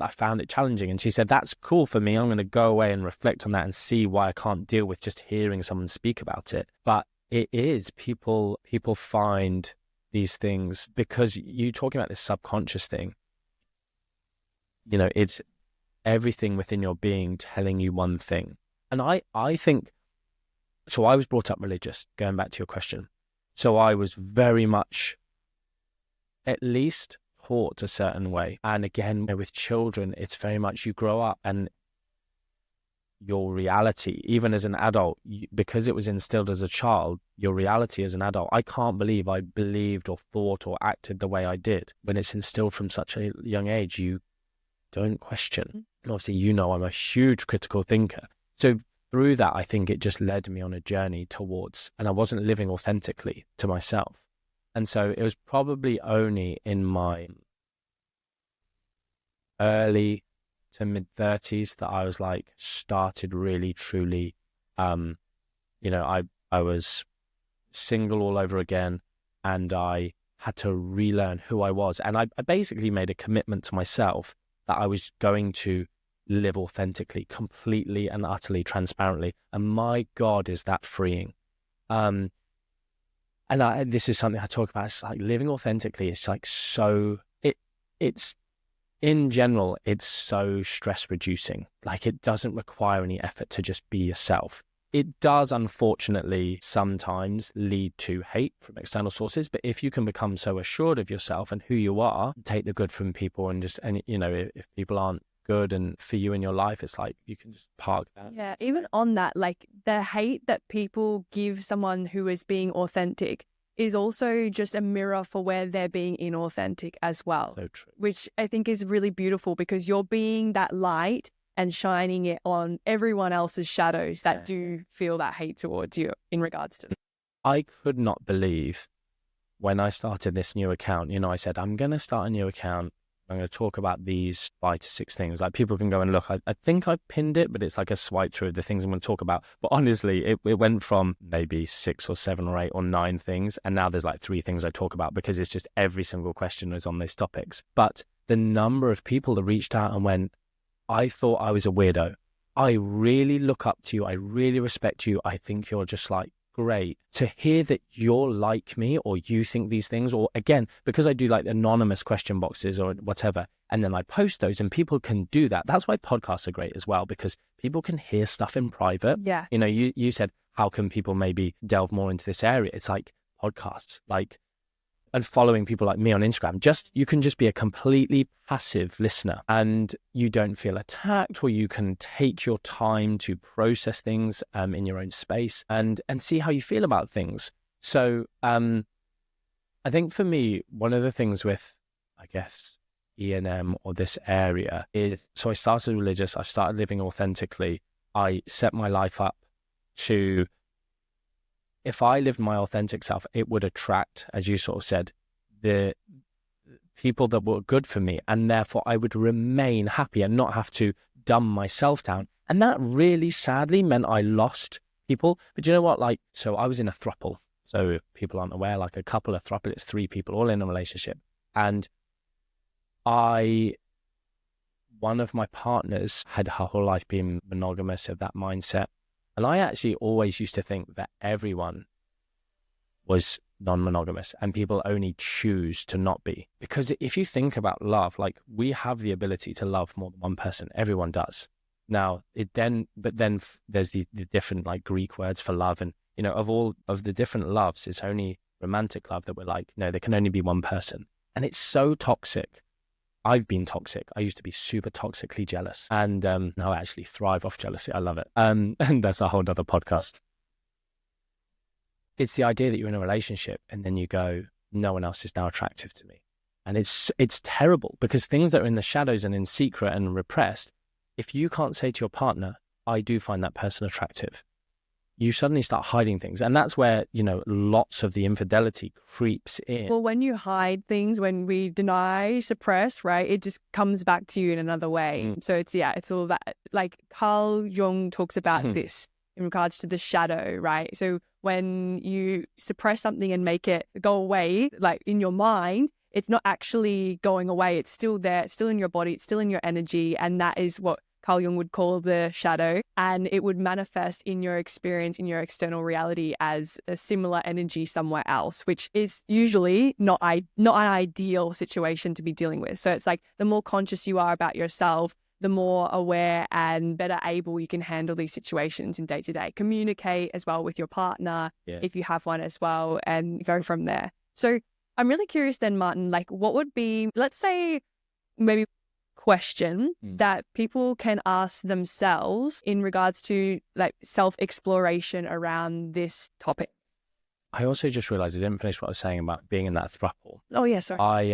I found it challenging. And she said, that's cool for me. I'm going to go away and reflect on that and see why I can't deal with just hearing someone speak about it. But it is, people find these things because you talking about this subconscious thing, you know, it's everything within your being telling you one thing. And I think, so I was brought up religious, going back to your question. So I was very much at least taught a certain way. And again, with children, it's very much you grow up and your reality, even as an adult, because it was instilled as a child, your reality as an adult, I can't believe I believed or thought or acted the way I did. When it's instilled from such a young age, you don't question. And obviously, you know, I'm a huge critical thinker. So through that, I think it just led me on a journey towards, and I wasn't living authentically to myself. And so it was probably only in my early to mid 30s that I was like, started really truly, I was single all over again and I had to relearn who I was. And I basically made a commitment to myself that I was going to live authentically, completely and utterly transparently. And my God, is that freeing. This is something I talk about. It's like living authentically. It's like it's in general, it's so stress reducing. Like it doesn't require any effort to just be yourself. It does, unfortunately, sometimes lead to hate from external sources. But if you can become so assured of yourself and who you are, take the good from people and if people aren't good and for you in your life, it's like you can just park that. Yeah, even on that, like the hate that people give someone who is being authentic is also just a mirror for where they're being inauthentic as well. So true. Which I think is really beautiful because you're being that light and shining it on everyone else's shadows that do feel that hate towards you in regards to them. I could not believe when I started this new account, I said, I'm going to start a new account. I'm going to talk about these 5 to 6 things. Like people can go and look. I think I pinned it, but it's like a swipe through of the things I'm going to talk about. But honestly, it went from maybe 6 or 7 or 8 or 9 things. And now there's like 3 things I talk about because it's just every single question is on those topics. But the number of people that reached out and went, I thought I was a weirdo. I really look up to you. I really respect you. I think you're just like, great. To hear that you're like me or you think these things, or again, because I do like anonymous question boxes or whatever, and then I post those and people can do that. That's why podcasts are great as well, because people can hear stuff in private. Yeah. You said, how can people maybe delve more into this area? It's like podcasts, and following people like me on Instagram, you can just be a completely passive listener and you don't feel attacked, or you can take your time to process things in your own space and see how you feel about things. So I think for me, one of the things with, I guess, E&M or this area is, so I started religious, I started living authentically. I set my life up to, if I lived my authentic self, it would attract, as you sort of said, the people that were good for me, and therefore I would remain happy and not have to dumb myself down. And that really sadly meant I lost people. But you know what? Like, so I was in a throuple. So if people aren't aware, like a couple of throuple, it's 3 people all in a relationship. And one of my partners had her whole life been monogamous, of that mindset. And I actually always used to think that everyone was non-monogamous and people only choose to not be. Because if you think about love, like, we have the ability to love more than one person. Everyone does. Now, but then there's the different like Greek words for love. And, you know, of all of the different loves, it's only romantic love that we're like, no, there can only be one person. And it's so toxic. I've been toxic. I used to be super toxically jealous. And now I actually thrive off jealousy. I love it. And that's a whole other podcast. It's the idea that you're in a relationship and then you go, no one else is now attractive to me. And it's terrible, because things that are in the shadows and in secret and repressed, if you can't say to your partner, I do find that person attractive, you suddenly start hiding things. And that's where, you know, lots of the infidelity creeps in. Well, when you hide things, when we deny, suppress, right, it just comes back to you in another way. So it's all that, like Carl Jung talks about this in regards to the shadow, right? So when you suppress something and make it go away, like in your mind, it's not actually going away. It's still there. It's still in your body. It's still in your energy. And that is what Carl Jung would call the shadow. And it would manifest in your experience, in your external reality, as a similar energy somewhere else, which is usually not an ideal situation to be dealing with. So it's like, the more conscious you are about yourself, the more aware and better able you can handle these situations in day to day. Communicate as well with your partner, if you have one as well, and go from there. So I'm really curious then, Martin, like, what would be, let's say, maybe question that people can ask themselves in regards to like self-exploration around this topic? I also just realized I didn't finish what I was saying about being in that throuple. Oh yeah, sorry.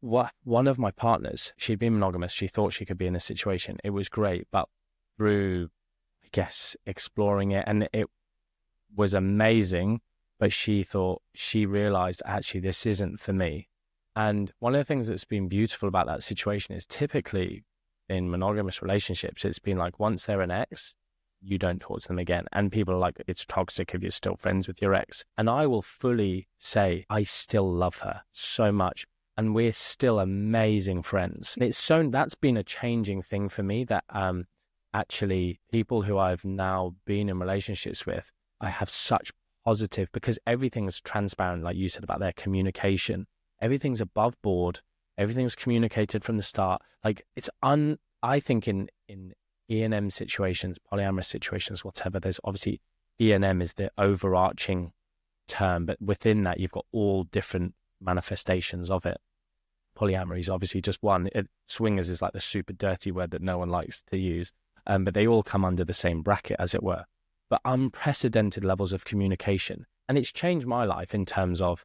One of my partners, she'd been monogamous. She thought she could be in this situation. It was great, but through, I guess, exploring it, and it was amazing, but she realized, actually, this isn't for me. And one of the things that's been beautiful about that situation is, typically in monogamous relationships, it's been like, once they're an ex, you don't talk to them again. And people are like, it's toxic if you're still friends with your ex. And I will fully say, I still love her so much. And we're still amazing friends. That's been a changing thing for me, that actually people who I've now been in relationships with, I have such positive, because everything's transparent, like you said about their communication. Everything's above board. Everything's communicated from the start. Like, I think in E&M situations, polyamorous situations, whatever, there's obviously, E&M is the overarching term, but within that, you've got all different manifestations of it. Polyamory is obviously just one. Swingers is like the super dirty word that no one likes to use, but they all come under the same bracket, as it were. But unprecedented levels of communication, and it's changed my life in terms of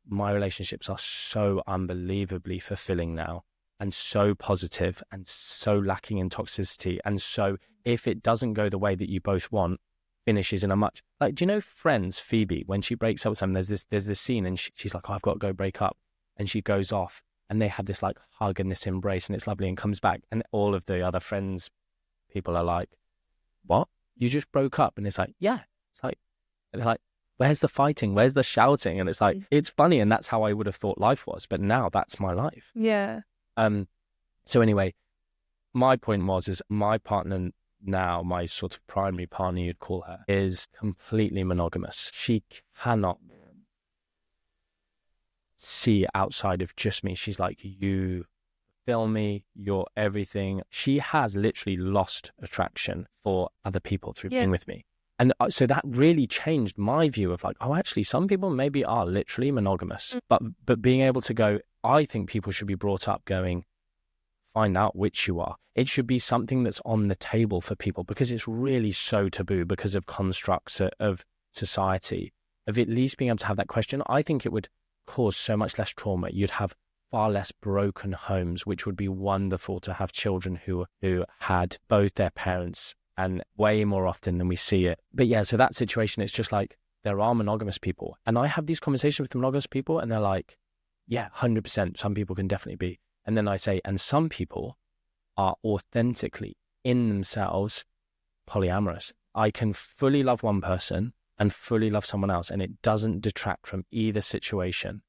my relationships are so unbelievably fulfilling now, and so positive, and so lacking in toxicity. And so if it doesn't go the way that you both want, finishes in a much, like, do you know Friends, Phoebe, when she breaks up with someone, there's this scene, and she's like, oh, I've got to go break up, and she goes off, and they have this like hug and this embrace, and it's lovely, and comes back, and all of the other Friends people are like, what, you just broke up? And it's like, yeah. It's like, and they're like, where's the fighting, where's the shouting? And it's like, it's funny, and that's how I would have thought life was, but now that's my life. So anyway, my point is my partner now, my sort of primary partner, you'd call her, is completely monogamous. She cannot see outside of just me. She's like, you fill me, you're everything. She has literally lost attraction for other people through being with me. And so that really changed my view of like, oh, actually, some people maybe are literally monogamous, but being able to go, I think people should be brought up going, find out which you are. It should be something that's on the table for people, because it's really so taboo because of constructs of society, of at least being able to have that question. I think it would cause so much less trauma. You'd have far less broken homes, which would be wonderful to have children who had both their parents, and way more often than we see it. But yeah, so that situation, it's just like, there are monogamous people. And I have these conversations with monogamous people and they're like, yeah, 100%. Some people can definitely be. And then I say, and some people are authentically in themselves polyamorous. I can fully love one person and fully love someone else, and it doesn't detract from either situation.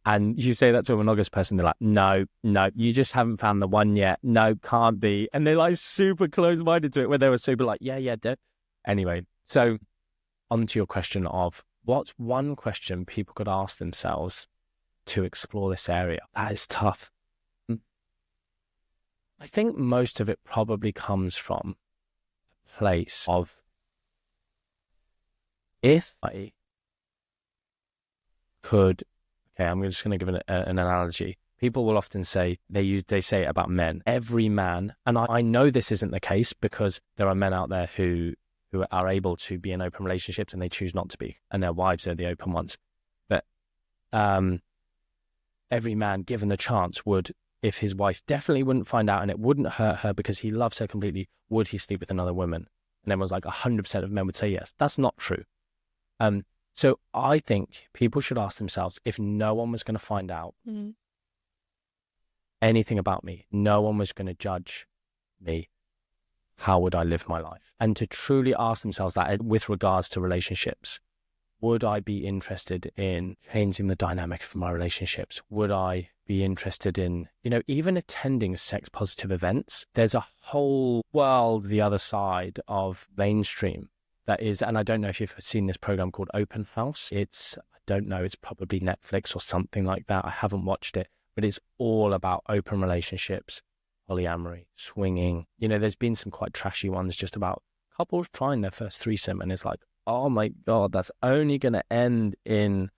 And you say that to a monogamous person, they're like, no, you just haven't found the one yet. No, can't be. And they're like super close-minded to it, where they were super like, yeah. Anyway, so on to your question of what's one question people could ask themselves to explore this area. That is tough. I think most of it probably comes from a place of, if I could, okay, I'm just going to give an analogy. People will often say, they say it about men. Every man, and I know this isn't the case because there are men out there who are able to be in open relationships and they choose not to be, and their wives are the open ones. But every man, given the chance, would, if his wife definitely wouldn't find out and it wouldn't hurt her because he loves her completely, would he sleep with another woman? And everyone's like 100% of men would say yes. That's not true. So I think people should ask themselves, if no one was going to find out anything about me, no one was going to judge me, how would I live my life? And to truly ask themselves that with regards to relationships. Would I be interested in changing the dynamic of my relationships? Would I be interested in, even attending sex positive events? There's a whole world, the other side of mainstream that is, and I don't know if you've seen this program called Open House. It's probably Netflix or something like that. I haven't watched it, but it's all about open relationships, polyamory, swinging. There's been some quite trashy ones just about couples trying their first threesome, and it's like, oh my God, that's only going to end in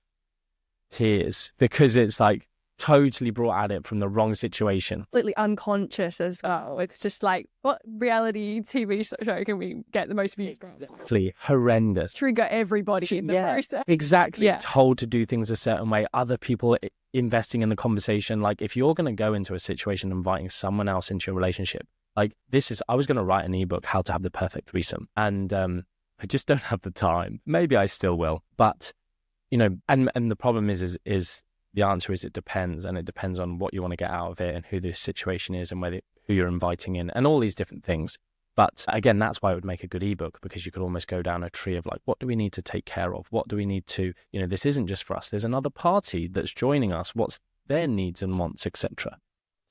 tears because it's like totally brought at it from the wrong situation. Completely unconscious as well. It's just like, what reality TV show can we get the most views from? Exactly. Horrendous. Trigger everybody in the process. Exactly. Yeah. Told to do things a certain way. Other people investing in the conversation. Like, if you're going to go into a situation inviting someone else into your relationship, like I was going to write an ebook, How to Have the Perfect Threesome. And I just don't have the time. Maybe I still will. But, and the problem is the answer is it depends. And it depends on what you want to get out of it and who the situation is and who you're inviting in and all these different things. But again, that's why it would make a good ebook, because you could almost go down a tree of like, what do we need to take care of? What do we need to, this isn't just for us. There's another party that's joining us. What's their needs and wants, etc.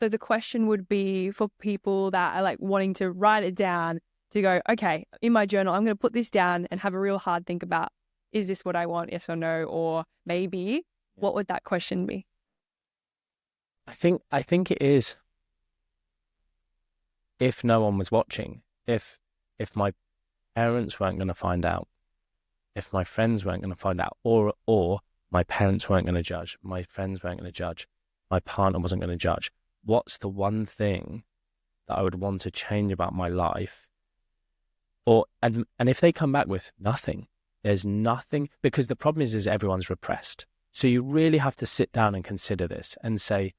So the question would be for people that are like wanting to write it down, to go, okay, in my journal, I'm going to put this down and have a real hard think about, is this what I want? Yes or no? Or maybe, what would that question be? I think it is, if no one was watching, if my parents weren't going to find out, if my friends weren't going to find out, or my parents weren't going to judge, my friends weren't going to judge, my partner wasn't going to judge, what's the one thing that I would want to change about my life? And if they come back with nothing, there's nothing, because the problem is everyone's repressed. So you really have to sit down and consider this and say,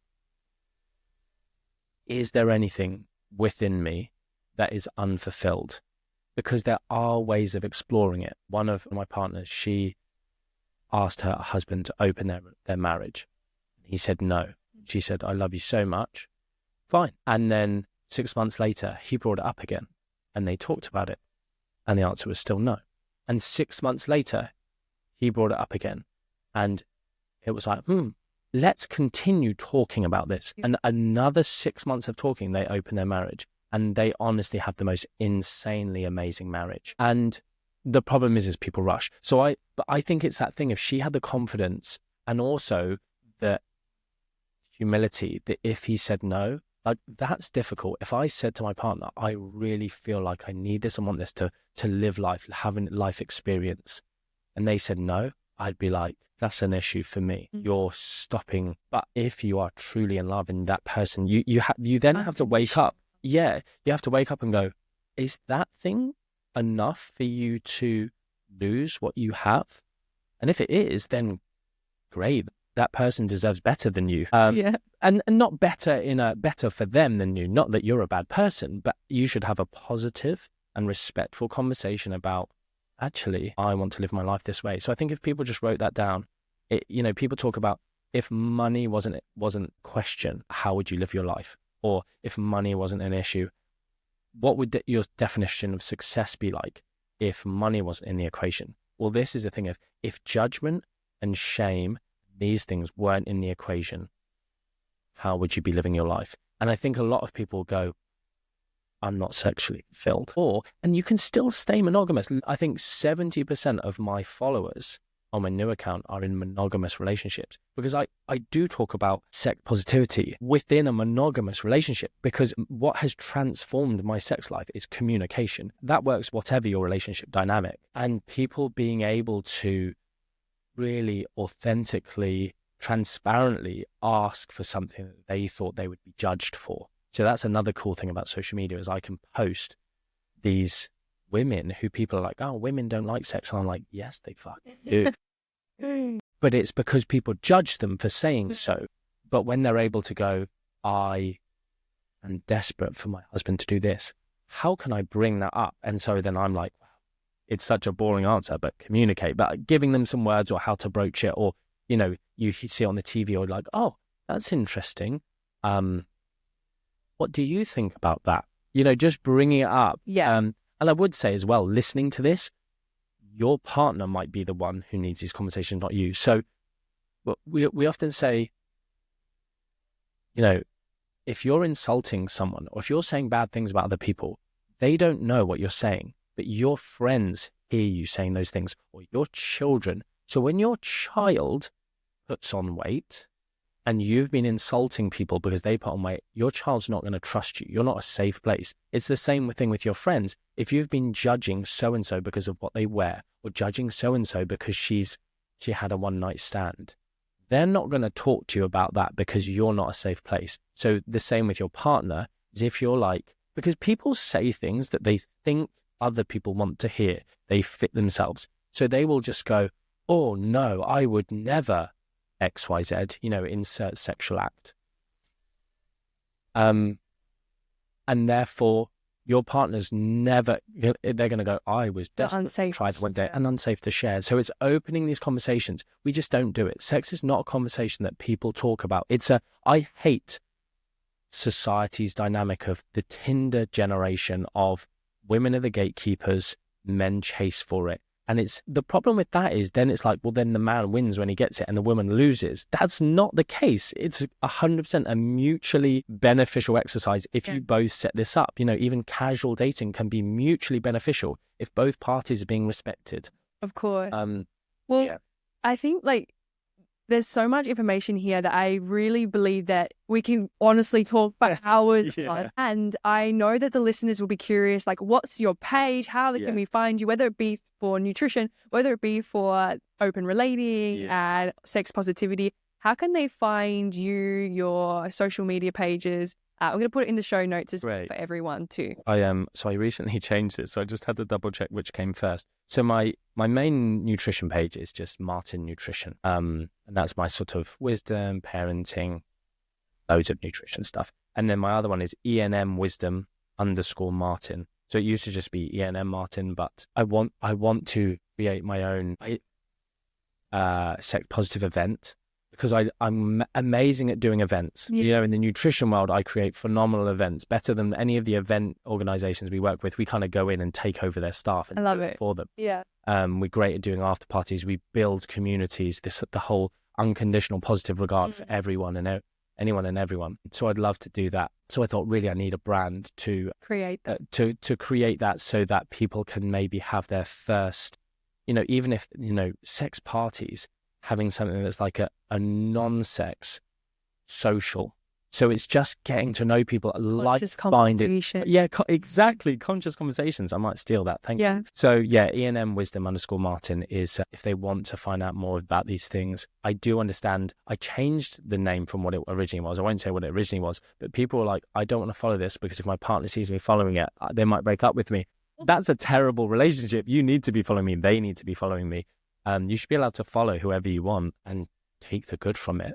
is there anything within me that is unfulfilled? Because there are ways of exploring it. One of my partners, she asked her husband to open their marriage. He said no. She said, I love you so much. Fine. And then 6 months later, he brought it up again and they talked about it. And the answer was still no. And 6 months later, he brought it up again. And it was like, let's continue talking about this. And another 6 months of talking, they opened their marriage. And they honestly have the most insanely amazing marriage. And the problem is people rush. But I think it's that thing, if she had the confidence and also the humility that if he said no, like, that's difficult. If I said to my partner, I really feel like I need this and want this to live life, having life experience, and they said no, I'd be like, that's an issue for me. You're stopping. But if you are truly in love in that person, you then have to wake up. Yeah, you have to wake up and go, is that thing enough for you to lose what you have? And if it is, then great. that person deserves better than you. Yeah. And not better in a better for them than you. Not that you're a bad person, but you should have a positive and respectful conversation about, actually, I want to live my life this way. So I think if people just wrote that down, people talk about, if money wasn't question, how would you live your life? Or if money wasn't an issue, what would your definition of success be like if money wasn't in the equation? Well, this is the thing of, if judgment and shame, these things weren't in the equation, how would you be living your life? And I think a lot of people go, I'm not sexually fulfilled. And you can still stay monogamous. I think 70% of my followers on my new account are in monogamous relationships, because I do talk about sex positivity within a monogamous relationship, because what has transformed my sex life is communication. That works whatever your relationship dynamic. And people being able to really authentically, transparently ask for something that they thought they would be judged for. So that's another cool thing about social media, is I can post these women who people are like, oh, women don't like sex. And I'm like, yes, they fucking do. But it's because people judge them for saying so. But when they're able to go, I am desperate for my husband to do this, how can I bring that up? And so then I'm like, wow, it's such a boring answer, but communicate. But giving them some words, or how to broach it, or, you see on the TV, or like, oh, that's interesting. What do you think about that? Just bringing it up. Yeah. And I would say as well, listening to this, your partner might be the one who needs these conversations, not you. So we often say, if you're insulting someone, or if you're saying bad things about other people, they don't know what you're saying, but your friends hear you saying those things, or your children. So when your child puts on weight and you've been insulting people because they put on weight, your child's not going to trust you. You're not a safe place. It's the same thing with your friends. If you've been judging so-and-so because of what they wear, or judging so-and-so because she had a one-night stand, they're not going to talk to you about that, because you're not a safe place. So the same with your partner, is if you're like, because people say things that they think other people want to hear, they fit themselves. So they will just go, oh no, I would never XYZ, insert sexual act. And therefore your partner's never, they're going to go, I was desperate to try it one day, and unsafe to share. So it's opening these conversations. We just don't do it. Sex is not a conversation that people talk about. I hate society's dynamic of the Tinder generation of women are the gatekeepers, men chase for it. And it's the problem with that is then it's like, well, then the man wins when he gets it and the woman loses. That's not the case. It's 100% a mutually beneficial exercise if you both set this up. Even casual dating can be mutually beneficial if both parties are being respected. Of course. I think there's so much information here that I really believe that we can honestly talk for hours on. And I know that the listeners will be curious, what's your page? How can we find you? Whether it be for nutrition, whether it be for open relating and sex positivity, how can they find you, your social media pages? I'm going to put it in the show notes as well for everyone too. So I recently changed it, so I just had to double check which came first. So my main nutrition page is just Martin Nutrition, and that's my sort of wisdom, parenting, loads of nutrition stuff. And then my other one is ENM Wisdom _Martin. So it used to just be ENM Martin, but I want to create my own sex positive event, because I'm amazing at doing events. In the nutrition world, I create phenomenal events, better than any of the event organizations we work with. We kind of go in and take over their staff and do it for them. Yeah. We're great at doing after parties. We build communities, the whole unconditional positive regard for everyone and anyone and everyone. So I'd love to do that. So I thought, really, I need a brand to create that, to create that, so that people can maybe have their first, even if, sex parties, having something that's like a non-sex social. So it's just getting to know people, like-minded. Yeah, exactly. Conscious conversations. I might steal that. Thank you. So ENM Wisdom _Martin is if they want to find out more about these things. I do understand. I changed the name from what it originally was. I won't say what it originally was, but people were like, I don't want to follow this because if my partner sees me following it, they might break up with me. That's a terrible relationship. You need to be following me. They need to be following me. You should be allowed to follow whoever you want and take the good from it.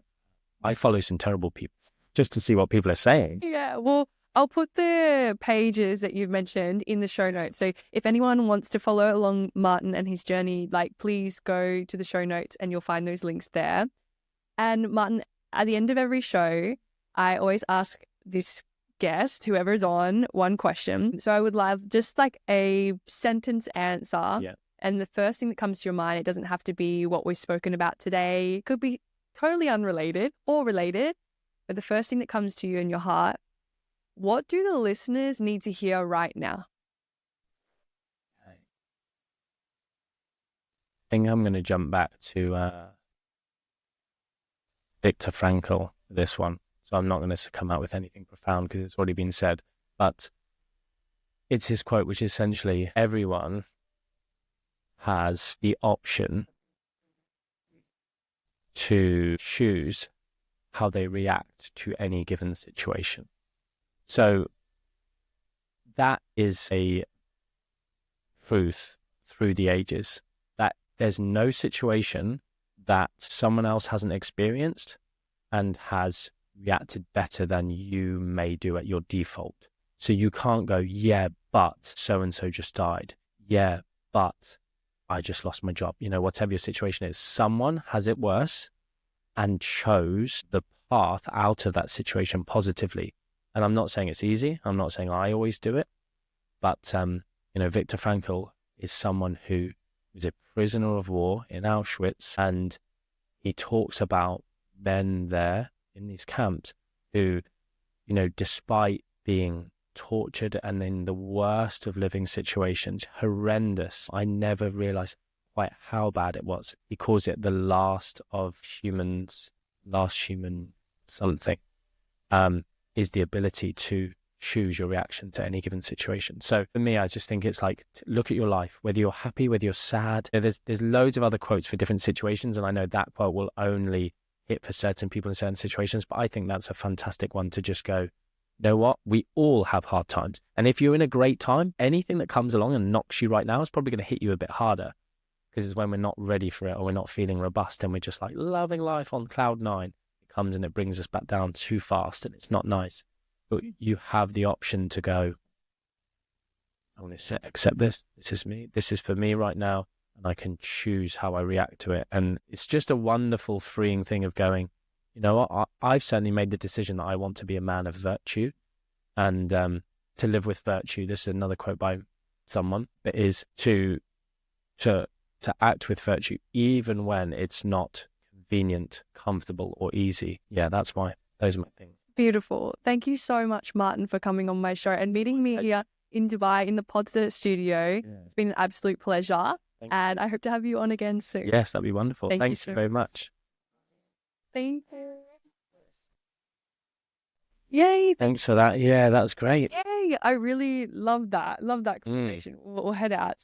I follow some terrible people just to see what people are saying. Yeah, well, I'll put the pages that you've mentioned in the show notes. So if anyone wants to follow along Martin and his journey, like, please go to the show notes and you'll find those links there. And Martin, at the end of every show, I always ask this guest, whoever's on, one question. So I would love just like a sentence answer. Yeah. And the first thing that comes to your mind, it doesn't have to be what we've spoken about today. It could be totally unrelated or related. But the first thing that comes to you in your heart, what do the listeners need to hear right now? I think I'm going to jump back to Viktor Frankl, this one. So I'm not going to come out with anything profound because it's already been said. But it's his quote, which is essentially, everyone has the option to choose how they react to any given situation. So that is a truth through the ages, that there's no situation that someone else hasn't experienced and has reacted better than you may do at your default. So you can't go, yeah, but so-and-so just died. Yeah, but I just lost my job. You know, whatever your situation is, someone has it worse and chose the path out of that situation positively. And I'm not saying it's easy. I'm not saying I always do it. But, Viktor Frankl is someone who was a prisoner of war in Auschwitz. And he talks about men there in these camps who, despite being tortured and in the worst of living situations, horrendous. I never realized quite how bad it was. He calls it the last human something, is the ability to choose your reaction to any given situation. So for me, I just think it's like, look at your life, whether you're happy, whether you're sad. There's loads of other quotes for different situations, and I know that quote will only hit for certain people in certain situations, but I think that's a fantastic one to just go, you know what? We all have hard times. And if you're in a great time, anything that comes along and knocks you right now is probably going to hit you a bit harder, because it's when we're not ready for it or we're not feeling robust and we're just like loving life on cloud nine. It comes and it brings us back down too fast and it's not nice. But you have the option to go, I want to accept this. This is me. This is for me right now. And I can choose how I react to it. And it's just a wonderful, freeing thing of going, you know what? I've certainly made the decision that I want to be a man of virtue and to live with virtue. This is another quote by someone, but is to act with virtue, even when it's not convenient, comfortable, or easy. Yeah, those are my things. Beautiful. Thank you so much, Martin, for coming on my show and meeting me here in Dubai in the Podster studio. Yeah. It's been an absolute pleasure. And I hope to have you on again soon. Yes, that'd be wonderful. Thanks you very much. Thank you. Yay. Thanks for that. Yeah, that was great. Yay. I really love that. Love that conversation. We'll head out.